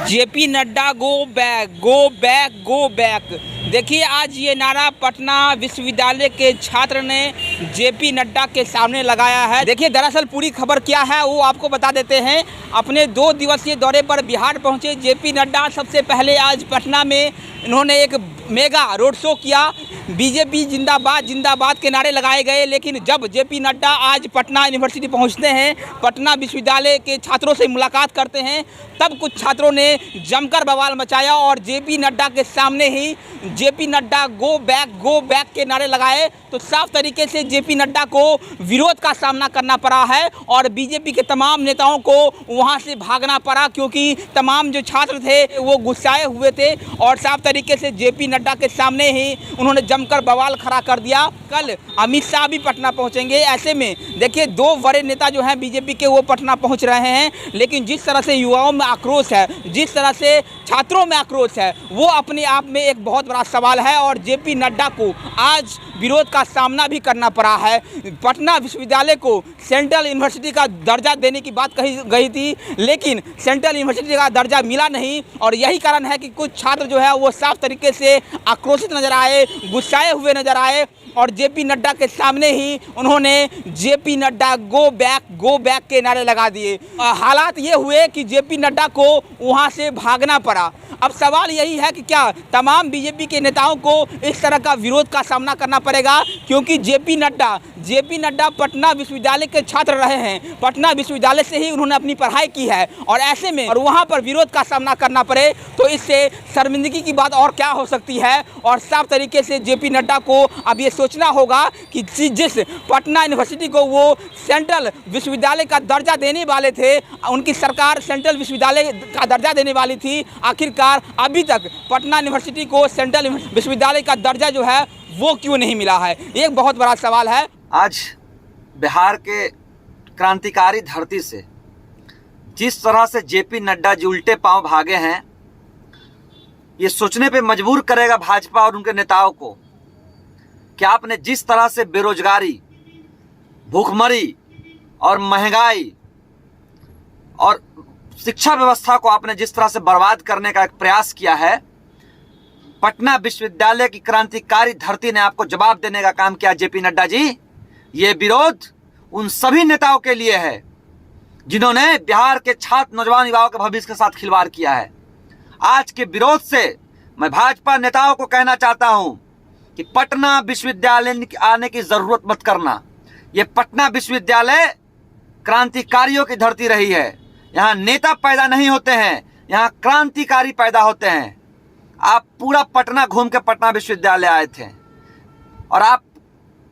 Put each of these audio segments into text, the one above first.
JP Nadda go back, go back, go back. देखिए, आज ये नारा पटना विश्वविद्यालय के छात्र ने जेपी नड्डा के सामने लगाया है। देखिए, दरअसल पूरी खबर क्या है वो आपको बता देते हैं। अपने 2 दिवसीय दौरे पर बिहार पहुंचे जेपी नड्डा सबसे पहले आज पटना में इन्होंने एक मेगा रोड शो किया। बीजेपी जिंदाबाद जिंदाबाद के नारे लगाए गए। लेकिन जब जेपी नड्डा आज पटना यूनिवर्सिटी पहुंचते हैं, पटना विश्वविद्यालय के छात्रों से मुलाकात करते हैं, तब कुछ छात्रों ने जमकर बवाल मचाया और जेपी नड्डा के सामने ही जेपी नड्डा गो बैक के नारे लगाए। तो साफ तरीके से जेपी नड्डा को विरोध का सामना करना पड़ा है और बीजेपी के तमाम नेताओं को वहां से भागना पड़ा, क्योंकि तमाम जो छात्र थे वो गुस्साए हुए थे और साफ तरीके से जेपी नड्डा के सामने ही उन्होंने जमकर बवाल खड़ा कर दिया। कल अमित शाह भी पटना पहुंचेंगे। ऐसे में देखिए, 2 बड़े नेता जो हैं बीजेपी के वो पटना पहुंच रहे हैं। लेकिन जिस तरह से युवाओं में आक्रोश है, जिस तरह से छात्रों में आक्रोश है, वो अपने आप में एक बहुत बड़ा सवाल है और जेपी नड्डा को आज विरोध का सामना भी करना पड़ा है। पटना विश्वविद्यालय को सेंट्रल यूनिवर्सिटी का दर्जा देने की बात कही गई थी, लेकिन सेंट्रल यूनिवर्सिटी का दर्जा मिला नहीं और यही कारण है कि कुछ छात्र जो है वो साफ तरीके से आक्रोशित नजर आए, गुस्साए हुए नजर आए और जेपी नड्डा के सामने ही उन्होंने जेपी नड्डा गो बैक के नारे लगा दिए। हालात ये हुए कि जेपी नड्डा को वहां से भागना पड़ा। अब सवाल यही है कि क्या तमाम बीजेपी के नेताओं को इस तरह का विरोध का सामना करना पड़ेगा, क्योंकि जेपी नड्डा पटना विश्वविद्यालय के छात्र रहे हैं। पटना विश्वविद्यालय से ही उन्होंने अपनी पढ़ाई की है और ऐसे में और वहां पर विरोध का सामना करना पड़े तो इससे शर्मिंदगी की बात और क्या हो सकती है। और साफ तरीके से जेपी नड्डा को अब ये सोचना होगा कि जिस पटना यूनिवर्सिटी को वो सेंट्रल विश्वविद्यालय का दर्जा देने वाले थे, उनकी सरकार सेंट्रल विश्वविद्यालय का दर्जा देने वाली थी, आखिरकार अभी तक पटना यूनिवर्सिटी को सेंट्रल विश्वविद्यालय का दर्जा जो है वो क्यों नहीं मिला है, एक बहुत बड़ा सवाल है। आज बिहार के क्रांतिकारी धरती से जिस तरह से जेपी नड्डा जी उल्टे पांव भागे हैं, ये सोचने पे मजबूर करेगा भाजपा और उनके नेताओं को कि आपने जिस तरह से बेरोजगारी, भूखमरी और महंगाई और शिक्षा व्यवस्था को आपने जिस तरह से बर्बाद करने का एक प्रयास किया है, पटना विश्वविद्यालय की क्रांतिकारी धरती ने आपको जवाब देने का काम किया। जेपी नड्डा जी, ये विरोध उन सभी नेताओं के लिए है जिन्होंने बिहार के छात्र नौजवान युवाओं के भविष्य के साथ खिलवाड़ किया है। आज के विरोध से मैं भाजपा नेताओं को कहना चाहता हूं कि पटना विश्वविद्यालय आने की जरूरत मत करना। ये पटना विश्वविद्यालय क्रांतिकारियों की धरती रही है। यहाँ नेता पैदा नहीं होते हैं, यहाँ क्रांतिकारी पैदा होते हैं। आप पूरा पटना घूम के पटना विश्वविद्यालय आए थे और आप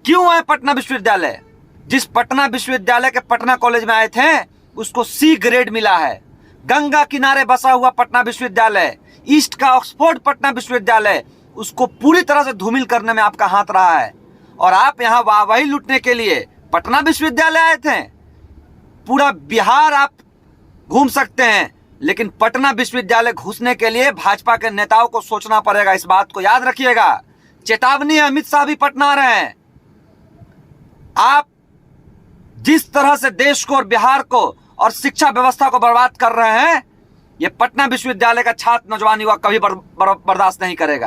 क्यों आए पटना विश्वविद्यालय? जिस पटना विश्वविद्यालय के पटना कॉलेज में आए थे उसको C ग्रेड मिला है। गंगा किनारे बसा हुआ पटना विश्वविद्यालय, ईस्ट का ऑक्सफोर्ड पटना विश्वविद्यालय, उसको पूरी तरह से धूमिल करने में आपका हाथ रहा है और आप यहाँ वाहवाही लूटने के लिए पटना विश्वविद्यालय आए थे। पूरा बिहार आप घूम सकते हैं, लेकिन पटना विश्वविद्यालय घुसने के लिए भाजपा के नेताओं को सोचना पड़ेगा। इस बात को याद रखिएगा। चेतावनी है, अमित शाह भी पटना आ रहे हैं। आप जिस तरह से देश को और बिहार को और शिक्षा व्यवस्था को बर्बाद कर रहे हैं, ये पटना विश्वविद्यालय का छात्र नौजवान युवा कभी बर्दाश्त नहीं करेगा।